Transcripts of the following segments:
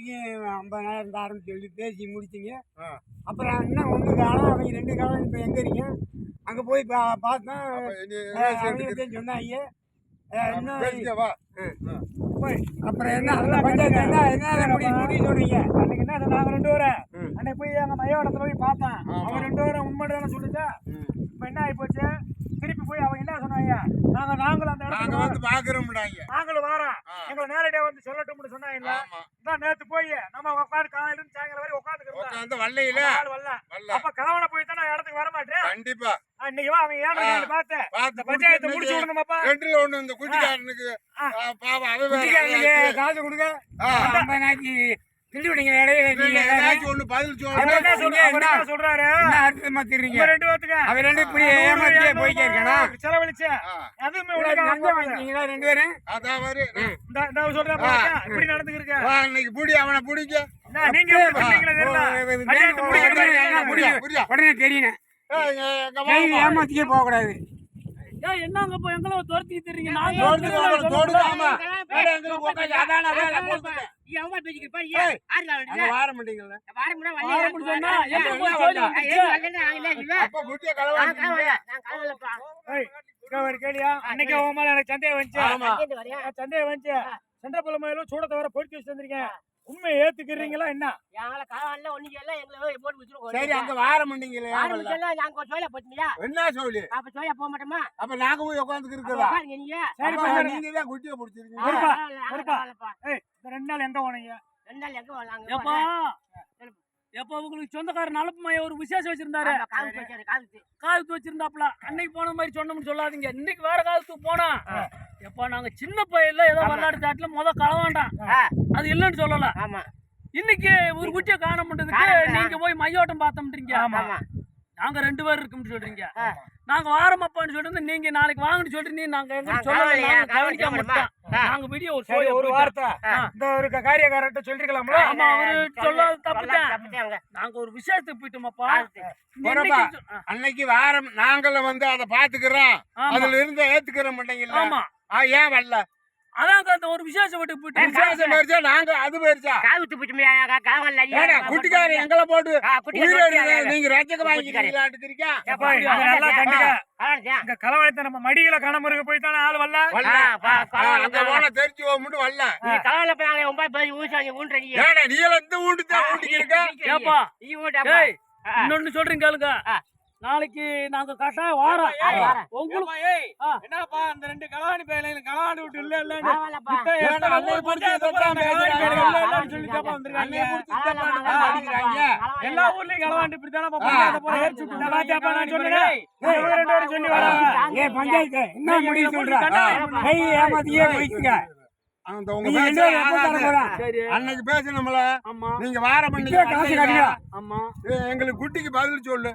குட்டிக்கு 50,000 தாரன்னு சொல்லி பேசி முடிச்சிங்க. அப்புறம் இன்னும் ஒன்று காலம் அவங்க 2 காலம் இப்போ எங்கே இருக்கீங்க அங்கே போய் பார்த்தோம். அவங்க சொன்னாங்க அப்புறம் என்ன அந்த பஞ்சாயத்து என்ன முடிவு சொல்றீங்க? அன்னைக்கு என்ன நாங்கள் 2 பேரும் அன்னைக்கு போய் எங்கள் மையோடத்துல போய் பார்த்தோம். அவங்க 2 பேரும் உண்மை தானே சொல்லுச்சா. இப்போ என்ன ஆகி போச்சு, திருப்பி போய் அவங்க என்ன சொன்னாங்க, நாங்களும் அந்த இடத்துல வந்து பாக்குறோம்டாங்க, நாங்களும் வரோம், எங்களை நேரடியாக வந்து சொல்லட்டும்னு சொன்னாங்க. தான் நேற்று போய் நம்ம உட்காந்து காலையிலிருந்து சாயங்காலம் வரை உட்காந்துக்கிறோம். வரல அப்ப கலவனை போய் தானே இடத்துக்கு வர மாட்டேன். கண்டிப்பா இன்னைக்கு அவங்க ஏன் பார்த்தேன் பஞ்சாயத்தை முடிச்சு விடணுமாப்பா. 2ல 1 இந்த குட்டிக்காரனுக்கு பாவம் அவன் காசு கொடுங்க கிண்டி விடுங்க. ஒண்ணு பதில் சொல்றாரு மாத்திடுறீங்க 2 பேத்துக்கு அவன் 2 இப்படி ஏமாத்தியே போய்க்கே இருக்கானா செலவழிச்சு அதுவுமே 2 பேரும் அதான் வரு சொல்றேன் இப்படி நடந்துருக்கு. இன்னைக்கு புடி அவனை பிடிக்க நீங்க உடனே தெரியணும் ஏமாத்திக்கே போக கூடாது. என்னங்க இப்போ எங்களை துரத்திட்டு இருக்கீங்க? அன்னைக்கு உங்க மேல எனக்கு சந்தேகம் வந்துச்சு. சண்டை சூடத்தை வர பொறுத்து வச்சு வந்திருக்கேன். உண்மையை ஏத்துக்கிறீங்களா? என்ன சரி அங்க வார மாட்டீங்களா? என்ன சொல்லி போக மாட்டோமா? அப்ப நாங்க போய் உட்காந்துக்கு இருக்கிறோம். நீங்க தான் குட்டியை பிடிச்சிருக்கீங்க. 2 நாள் எங்க போனீங்க? 2 நாள் எங்க போனாங்க? எப்ப உங்களுக்கு சொந்தக்காரர் நலப்புமைய ஒரு விசேஷம் வச்சிருந்தாரு, காதுத்து வச்சிருந்தாப்ல. அன்னைக்கு போன மாதிரி சொன்னோம்னு சொல்லாதீங்க. இன்னைக்கு வேற காதுத்துக்கு போனா எப்ப நாங்க சின்ன பையன்ல ஏதோ விளையாட்டு தாட்டுல களவாண்டாம், அது இல்லைன்னு சொல்லல. இன்னைக்கு ஒரு குட்டியை காண முடியதுக்கு நீங்க போய் மையோட்டம் பார்த்தோம்ன்றீங்க. நாங்க 2 பேர் இருக்குன்னு சொல்றீங்க. நாங்க வாரமாப்பான்னு சொல்லிட்டு நீங்க நாளைக்கு வாங்கன்னு சொல்றீங்க. நாங்க எங்க கவனிக்காம விட்டோம். நாங்க வீடியோ ஒரு வார்த்தை இந்த ஒரு காரியக்காரர்கிட்ட சொல்லிருக்கலாம்ல. ஆமா, அவரு சொல்லாத தப்புதான். நாங்க ஒரு விசேஷத்துக்கு போயிட்டோமாப்பா. அன்னைக்கு வாரம் நாங்களும் வந்து அதை பாத்துக்கிறோம். அதுல இருந்து ஏத்துக்கிற மாட்டீங்களா? ஆமா, ஏன் வரல? அதாங்க அந்த ஒரு விசேஷம் வீட்டுக்கு போயிட்டு விசேஷம் போயிருச்சா? நாங்க அது போயிருச்சா? குட்டிக்காரன் எங்களை போட்டு நீங்க ரச்சக்க வாங்கிக்கிறீங்க. கலவரத்தை நம்ம மடியில கணமுருக போய் தானே ஆள் வரல. அங்க போன தெரிஞ்சு போட்டு வரல. நீ எந்த ஊண்டுதான் ஊட்டிக்கிருக்க? இன்னொன்னு சொல்றீங்க கேளுங்க. நாளைக்கு நாங்க கட்டாயம் வாரோம். உங்களுக்கு என்னப்பா அந்த 2 களவாணி பையன் களவாணி விட்டு இல்ல எல்லா ஊர்லயும் களவாண்டி இப்படித்தானே சொல்லி வராங்க. பஞ்சாயத்து என்ன முடிவு சொல்றேன் ஏமாத்தியே போய்க்குங்க. அன்னைக்கு பேசணும்ல, நீங்க வார பண்ணி எங்களுக்கு குட்டிக்கு பதில் சொல்லு.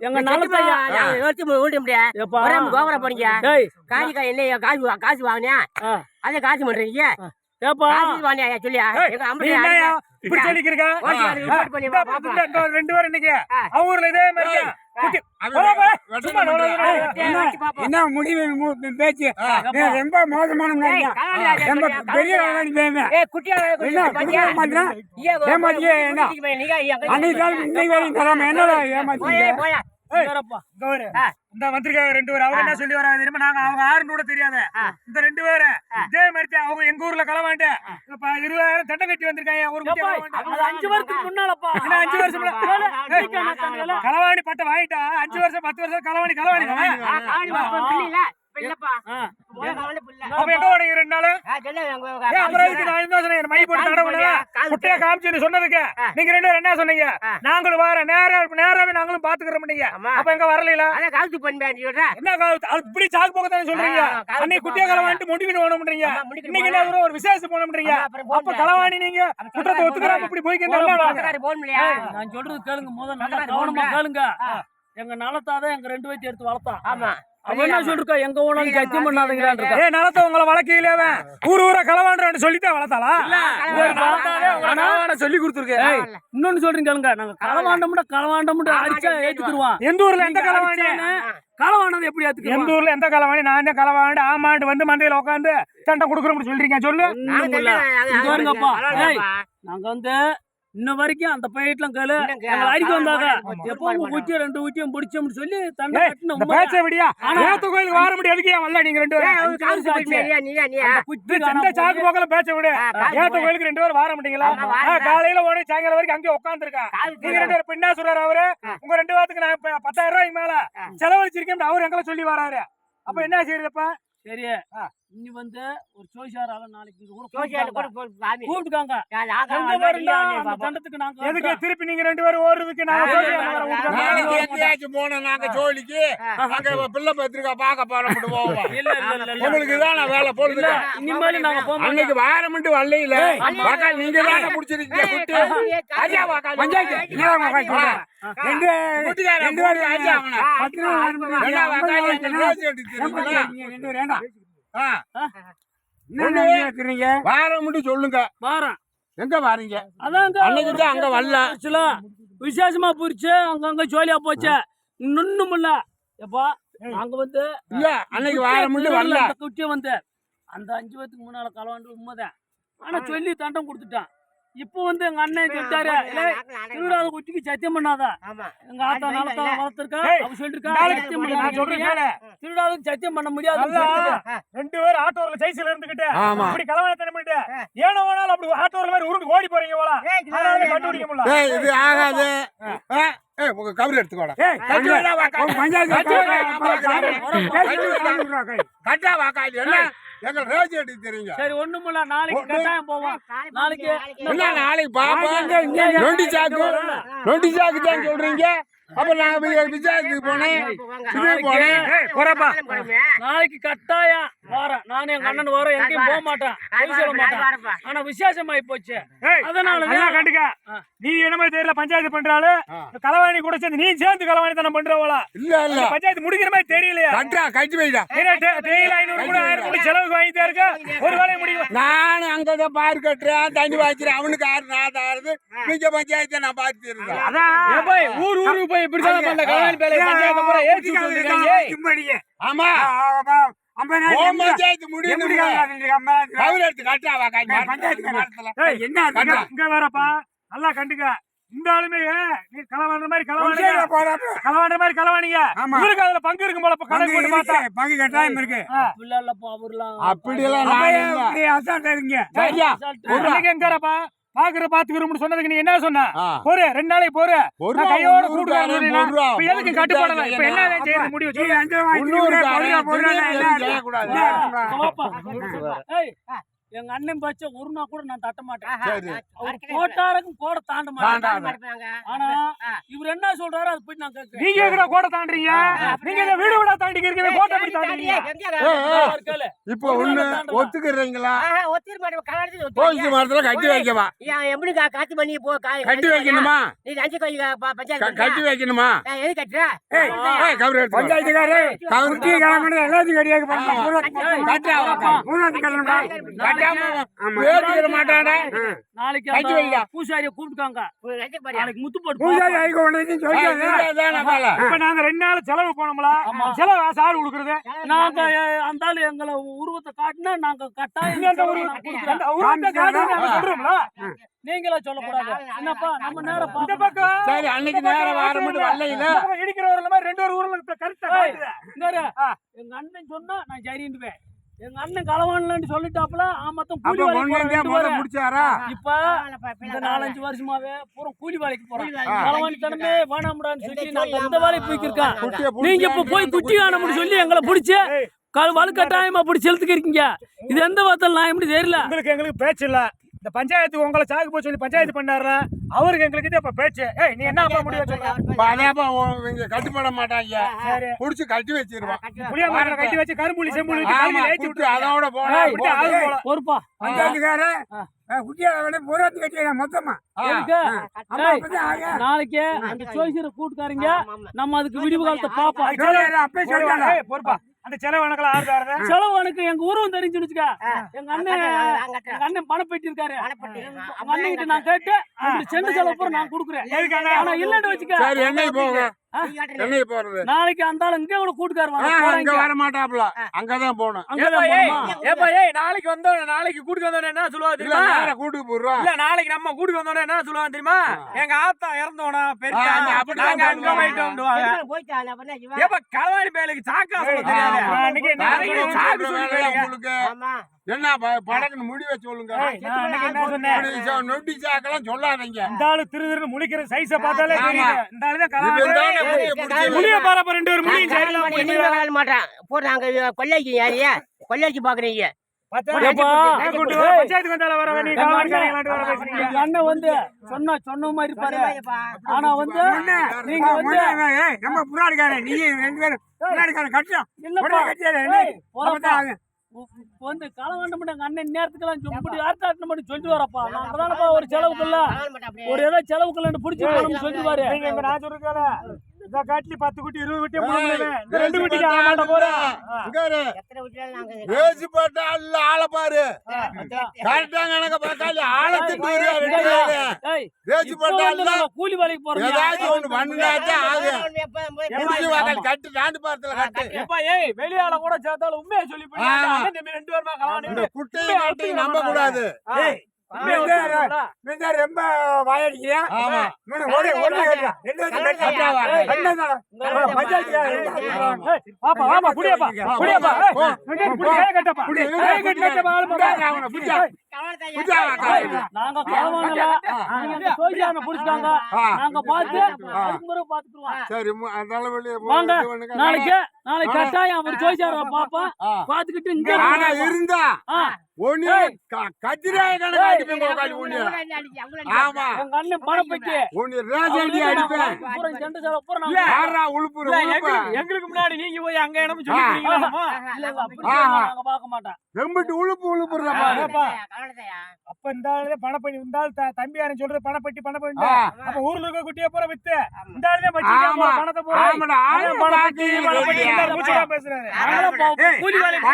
எங்க நலத்தையா கோபுர போறீங்க. காசு வாங்கினியா அதே காசு பண்றீங்க. ரெண்டு பேரும் இன்னைக்கு ஊர்ல இதே மாதிரி என்ன முடிவு பேச்சு ரொம்ப மோசமான பெரிய இந்த வந்திருக்காங்க 2 பேர். அவங்க என்ன சொல்லி வராங்க தெரியுமா? நாங்க அவங்க யாருன்னு கூட தெரியாத இந்த 2 பேரு இதே மாதிரி அவங்க எங்க ஊர்ல களவாண்டு 20,000 தண்டை கட்டி வந்திருக்காங்க. ஒரு 5 வருஷத்துக்கு முன்னாலப்பா. 5 வருஷம் களவாணி பட்ட வாங்கிட்டா 5 வருஷம் 10 வருஷம் களவாணி சொன்னதுக்கு நீங்க 2 பேரும் என்ன சொன்னீங்க? நாங்களும் வர நேராவே நாங்களும் பாத்துக்கிறோம். அப்ப எங்க வரல என்ன இப்படி சாக்கு போக சொல்றீங்க? அன்னைக்கு குட்டியா களவாண்டி முடிவு போனோம்ன்றீங்க. இன்னைக்கு ஒரு விசேஷம் போனோம்ன்றீங்க. அப்ப களவாணி நீங்க குற்றத்தை ஒத்துக்கிறாம இப்படி போய்க்க. நான் சொல்றது கேளுங்க, முதல்ல நல்லா கவனமா கேளுங்க. எங்க நலத்தாதான் எங்க 2 பேர்த்தையும் எடுத்து வளர்த்தான். அவன் என்ன சொல்லிருக்கா எங்க ஓனாலும் சத்தியம் பண்ணாதீங்களான்னு இருக்கா. ஏய் நிலத்தை உங்களை வளர்க்கையிலே ஊர் ஊரா களவாண்டுறான்னு சொல்லிட்டே வளர்த்தாளா சொல்லி கொடுத்துருக்கேன். ஏய், இன்னொன்னு சொல்றீங்க கேளுங்க, நாங்க களவாண்டமுட அடிச்சா ஏத்துக்குருவான். எந்த ஊர்ல எந்த களவாணி களவாண்டது எப்படி ஏத்துக்குவான்? எந்த ஊர்ல எந்த களவாணி நான் தான் களவாண்டு ஆமாண்டு வந்து மந்தையில உட்காந்து சண்டை கொடுக்குறோம்னு சொல்றீங்க சொல்லு. ஒண்ணும் இல்ல. இங்க பாருங்கப்பா, ஏய், நாங்க வந்து இன்ன வரைக்கும் அந்த பையட்லாம் கேளு எங்களை அடிக்க வந்தாங்க. எப்போ உங்க குச்சி 2 குச்சியும் பிடிச்சோம்னு சொல்லி தண்டை கட்டின இந்த பேச்ச விடியா ஏத்த கோயிலுக்கு வார முடியாது எதுக்கு ஏன் வரல நீங்க ரெண்டு பேரும் குச்சி சண்டை சாக்கு போக்கல பேச்ச விடு. ஏத்த கோயிலுக்கு 2 பேரும் வார மாட்டீங்களா? காலையில ஓடி சாயங்காலம் வரைக்கும் அங்கே உட்கார்ந்து இருக்கேன். நீங்க 2 பேரும் பின்னா சொல்றாரு அவரு உங்க 2 பேருக்கு நான் 10,000 ரூபாய்க்கு மேல செலவழிச்சிருக்கேன் அவரு எங்களை சொல்லி வராரு. அப்ப என்ன செய்யறதுப்பா? சரி, இனி வந்து ஒரு சோசியாரால நாளைக்கு இங்க கூட கூப்பிட்டுக்காங்க. அந்த தண்டத்துக்கு நாங்க எதுக்கு திருப்பி நீங்க 2 பேரும் ஓடுறதுக்கு நாளைக்கு எங்கேயாச்சும் போனோம் நாங்க ஜோலிக்கு அங்க பிள்ளை பத்திரிக்கை பார்க்க போறோம். இல்ல உங்களுக்கு தான் வேலை போடுது. இனிமேல் நாங்க போக அன்னைக்கு வாரமிட்டு வரல வாக்காளி நீங்க தானே பிடிச்சிருக்கீங்க குட்டி. ஐயா வாக்காளி பஞ்சாயத்து வாரமிட்டு சொல்லுங்க. வாரம் எங்க வாரீங்க? அதான் அன்னைக்கு தான் அங்க வரல. விசேஷமா போயிருச்சு, அங்கங்க ஜோலியா போச்சு. இன்னும் இல்ல எப்பா அங்க வந்து இல்ல அன்னைக்கு வாரமிட்டு வரல. குட்டி வந்து அந்த 5 வருஷத்துக்கு முன்னால களவாண்டு உண்மைதான். ஆனா சொல்லி தண்டம் கொடுத்துட்டான். இப்போ வந்து எங்க அண்ணன் சொல்லிட்டாரு, திருடாத குட்டிக்கு சத்தியம் பண்ணாத. எங்க ஆத்தா நாளத்தா வளர்த்திருக்கா அவ சொல்லிருக்கா திருடாதுக்கு சத்தியம் பண்ண முடியாது. 2 பேரும் ஆட்டோல சைஸ்ல இருந்துகிட்டு அப்படி கலவாணத்தனம் பண்ணிட்டு ஏனோ வேணாலும் அப்படி ஆட்டோல மாதிரி உருண்டு ஓடி போறீங்க போல. அதனால கண்டுபிடிக்க முடியல. இது ஆகாது. உங்க கவர் எடுத்துக்கோடா. கட்டா வாக்காளி என்ன எங்க ரேஜ் எடுத்து தெரியுங்க. சரி ஒண்ணுமில்ல, நாளைக்கு கட்டாயம் போவோம். நாளைக்கு என்ன நாளைக்கு பாப்போம். நொண்டி சாக்கு தான் சொல்றீங்க. அப்ப நான் விசாரத்துக்கு போனேன். நாளைக்கு கட்டாயம் வரேன். நானும் எங்க அண்ணன் வரோம். எங்கேயும் போக மாட்டேன், பொய் சொல்ல மாட்டேன். ஆனா விசேஷமாயி போச்சு. அதனால கண்டுக்க நீ என்னமோ தெரியல பஞ்சாயத்து பண்றாளு களவாணி கூட சேர்ந்து நீ சேர்ந்து களவாணி தானே பண்றவளா? இல்ல பஞ்சாயத்து முடிக்கிற மாதிரி தெரியலையா? கட்டா கட்டி வைடா. தேயில 500 கூட 1000 கூட செலவுக்கு வாங்கிட்டே இருக்க. ஒரு வேலையை முடியும். நான் அங்கதான் பாரு கட்டுறேன், தண்ணி வாய்ச்சிறேன். அவனுக்கு 6 நாதாருது. நீங்க பஞ்சாயத்தை நான் பார்த்து இருக்கேன். அதான் ஊருக்கு போய் இப்படிதான் பண்ண களவாணி பேலை பஞ்சாயத்தை பூரா ஏத்தி சொல்றீங்க. ஆமா பஞ்சாயத்து முடியும். கவர் எடுத்து கட்டா வாக்காளி என்ன இங்க வரப்பா நல்லா கண்டுக்க. இந்த ஆளுமே நீ களவாண்ட மாதிரி களவாணிங்க இவருக்கு அதுல பங்கு இருக்கும் போல கணக்கு போட்டு பார்த்தா பங்கு கட்டாயம் இருக்கு. அப்படி எல்லாம் எங்கப்பா பாக்குற பாத்துக்கிறோம்னு சொன்னதுக்கு நீ என்ன சொன்ன? போரு 2 நாளைக்கு போரு கையோட கூட்டு எதுக்கு கட்டுப்பாடல? இப்ப என்ன செய்ய முடியும்? எங்க அண்ணன் பச்ச ஒரு நாள் கூட நான் தட்ட மாட்டேன். கோட்டாருக்கும் கோட தாண்ட மாட்டேன். ஆனா இவர் என்ன சொல்றாரு அது போய் நான் கேட்கிறேன். நீங்க எங்கடா கோட தாண்டறீங்க? நீங்க இந்த வீடு விட தாண்டி இருக்கீங்க, கோட்டை போய் தாண்டறீங்க. இப்போ ஒண்ணு ஒத்துக்குறீங்களா? ஒத்திர மாட்டேன். கலாடத்துல போலீஸ் மரத்துல கட்டி வைக்கவா? எப்படி காத்து பண்ணி போ கட்டி வைக்கணுமா? நீ அஞ்சு கோயில் பஞ்சாயத்து கட்டி வைக்கணுமா? எது கட்டுற? பஞ்சாயத்துக்காரு கவுர்த்தி கிளம்பி எல்லாத்தையும் கடியாக நாளைக்கு பூசாரிய கூப்பிட்டுக்காங்க. நாளைக்கு முத்து போட்டு இப்ப நாங்க 2 நாள் செலவு போனோம்ல, செலவு சாரு கொடுக்கறது. நாங்க அந்த ஆளு எங்களை உருவத்தை காட்டினா நாங்க கட்டாயம் சொல்றோம்ல. நீங்களா சொல்லக்கூடாது. என்னப்பா நம்ம நேரம் இந்த பக்கம் சரி அன்னைக்கு நேரம் வரமுடியும் வரலையில இடிக்கிறவர்ல மாதிரி 2 ஊர்ல கரெக்டா எங்க அண்ணன் சொன்னா நான் சரின்னுவேன். எங்க அண்ணன் களவானு சொல்லிட்டாப்ல மொத்தம் கூலி வேலைக்கு முடிச்சாரா? இப்ப இந்த 4-5 வருஷமாவே பூரா கூலி வேலைக்கு போறோம். களவாணி தனமே வேணாம்டான்னு சொல்லி நாங்க இந்த வேலையை போய்க்கிருக்கோம். நீங்க இப்ப போய் குட்டி காணமுன்னு சொல்லி எங்களை பிடிச்சி வலுக்கட்டாயமா பிடிச்சி செலுத்துக்கு இருக்கீங்க. இது எந்த வார்த்தை நான் எப்படி தெரியல. எங்களுக்கு பேச்சு இல்ல. இந்த பஞ்சாயத்து உங்களை சாக்கு போய் சொல்லி பஞ்சாயத்து பண்ணாரு அவருக்கு எங்களுக்கு இப்ப பேச்சு. நீ என்ன பண்ண முடியும்? கட்டுப்பட மாட்டாங்க. புடிச்சு கட்டி வச்சிருவான். கட்டி வச்சு கரும்புலி செம்புலி அதோட போனா பொறுப்பா பஞ்சாயத்துக்கார குட்டியா வேணா பூராத்தி கட்டியா மொத்தமா எதுக்கு? அம்மா ஏய், அப்பதான் ஆக நாளைக்கு அந்த ஜோசியரை கூட்டுக்காரங்க நம்ம அதுக்கு விடிவு காலத்தை பாப்போம். அப்பே சொல்லிட்டாங்க ஏய், பொறுப்பா அந்த செலவு கணக்கெல்லாம் ஆறு ஆறுது செலவு எனக்கு எங்க உருவம் தெரிஞ்சுன்னு வச்சுக்க. எங்க அண்ணன் பணம் பெட்டி இருக்காரு. உங்க அண்ணன் கிட்ட நான் கேட்டு அந்த செண்டு செலவு பூரா நான் கொடுக்குறேன். ஆனா இல்லன்னு வச்சுக்க. சரி என்னைக்கு போங்க என்னைக்கு போறது நாளைக்கு அந்த ஆளு இங்கே கூட கூட்டுக்காரு அங்க வர மாட்டாப்ல அங்கதான் போகணும் அங்கதான் போகணுமா? ஏப்பா ஏய் நாளைக்கு வந்தோம் நாளைக்கு கூட்டிட்டு வந்தோம் என்ன சொல்லுவா இல்ல தெரியுமா நேரா கூட்டுக்கு போடுறோம் இல்ல நாளைக்கு நம்ம கூட்டிட்டு வந்தோம் என்ன சொல்லுவாங்க தெரியுமா எங்க ஆத்தா இறந்தோனா பெரிய ஆமா, அப்படிதான் நாங்க அங்க சொல்லுவாங்க. போயிட்டு வந்துவாங்க ஏப்பா களவாணி பேலுக்கு சாக்கா சொல்ல தெரியாது நான் அன்னைக்கு நான் என்ன சொல்ற சாக்கு வேலையா சொல்லுங்க உங்களுக்கு என்ன படக்குன்னு முடிவை சொல்லுங்க நான் அன்னைக்கு என்ன சொன்னேன் நொட்டி சாக்கெல்லாம் சொல்லாதீங்க இந்த ஆளு திருன்னு முழிக்கிற சைஸ பார்த்தாலே ஆமா. தெரியுது இந்த ஆளு தான் இவன் தானே களவாணி முடியை பிடிச்சது. முடிய பாரப்ப ரெண்டு ஒரு முடியும் சரியில்லாம மாட்டான் போட்டு நாங்க கொள்ளைக்கு யாரையா கொள்ளைக்கு பாக்குறீங்க பஞ்சாயத்துக்கு வந்தால வர நீ களவாணிக்காரங்களாட்டு வர பேசுறீங்க எங்க அண்ணன் வந்து சொன்ன மாதிரி இருப்பாரு. ஆனா வந்து நீங்க வந்து நம்ம புறாடிக்காரன் நீ ரெண்டு பேரும் புறாடிக்காரன் கட்டணும் இல்லப்பா. கட்டியாரு ஏய், போறப்பா. இப்ப வந்து களவாண்ட எங்க அண்ணன் நேரத்துக்கெல்லாம் சொல்லி ஆர்த்தாட்டம் மட்டும் சொல்லிட்டு வரப்பா. நாங்க தானப்பா ஒரு செலவுக்குள்ள ஒரு ஏதாவது செலவுக்குள்ள பிடிச்சி போகணும்னு சொல்லிட்டு நீங்க எங்க நான் சொல்றதுல இந்த காட்டுல 10 குட்டி 20 குட்டி முழுங்குறேன் இந்த 2 குட்டிக்கு ஆக மாட்ட போறேன் பேசி போட்டா அல்ல ஆளை பாரு கரெக்டா கணக்க பார்த்தாலும் ஆளை திட்டு பேசி போட்டா அல்ல கூலி வேலைக்கு போறோம். ஏதாச்சும் ஒண்ணு பண்ணாதான் ஆகும் முடிஞ்சு வாக்காளி கட்டு தாண்டு பார்த்தல கட்டு எப்பா ஏய் வெளியால கூட சேர்த்தாலும் உண்மையை சொல்லி போய் ஆமா. அண்ணன் தம்பி 2 பேருமா களவாணி இந்த குட்டையை மட்டும் நம்ப கூடாது ரொம்ப வாயடிக்கிறியா ஆமா. ஓடி ஓடி கட்டுறான் ரெண்டு பேரும் பாப்பா பாப்பா குடியப்பா குடியப்பா குடி கை கட்டப்பா குடி. கை கட்டப்பா ஆளு போடா அவனை புடிச்சா. நாங்க களவாங்கல நீங்க சோஜியான புடிச்சாங்க நாங்க பார்த்து அதுக்கு முறை பாத்துக்குறோம். சரி அதனால வெளியே வாங்க நாளைக்கு கட்டாயம் அவர் சோஜியார பாப்பா பாத்துக்கிட்டு இங்க ஆனா இருந்தா ஒண்ணு கத்திராய கணக்கு அடிப்பேன் உக்காடி ஒண்ணு ஆமா எங்க அண்ணன் பணம் பெட்டி ஒண்ணு ரேஜடி அடிப்பேன் பூரா செண்டு செலவு பூரா நாங்க யாரா உழுப்புற உழுப்ப எங்களுக்கு முன்னாடி நீங்க போய் அங்க என்னமோ சொல்லிக்கிறீங்களா இல்ல இல்ல அப்படி நாங்க பார்க்க மாட்டோம். எம்பிட்டு உழுப்புறதா அப்ப இந்த ஆளு பணப்பட்டி இந்த ஆளு தம்பியாரன் சொல்றது பணப்பட்டி அப்ப ஊர்ல இருக்க குட்டியை பூரா வித்து இந்த ஆளு தான் ஆமா. வச்சிருக்காங்க பணத்தை பூரா ஆமாடா, ஆளு பணப்பட்டி பாத்து பணப்பட்டி இந்த ஆளு மூச்சா பேசுறாரு கூலி வேலைக்கு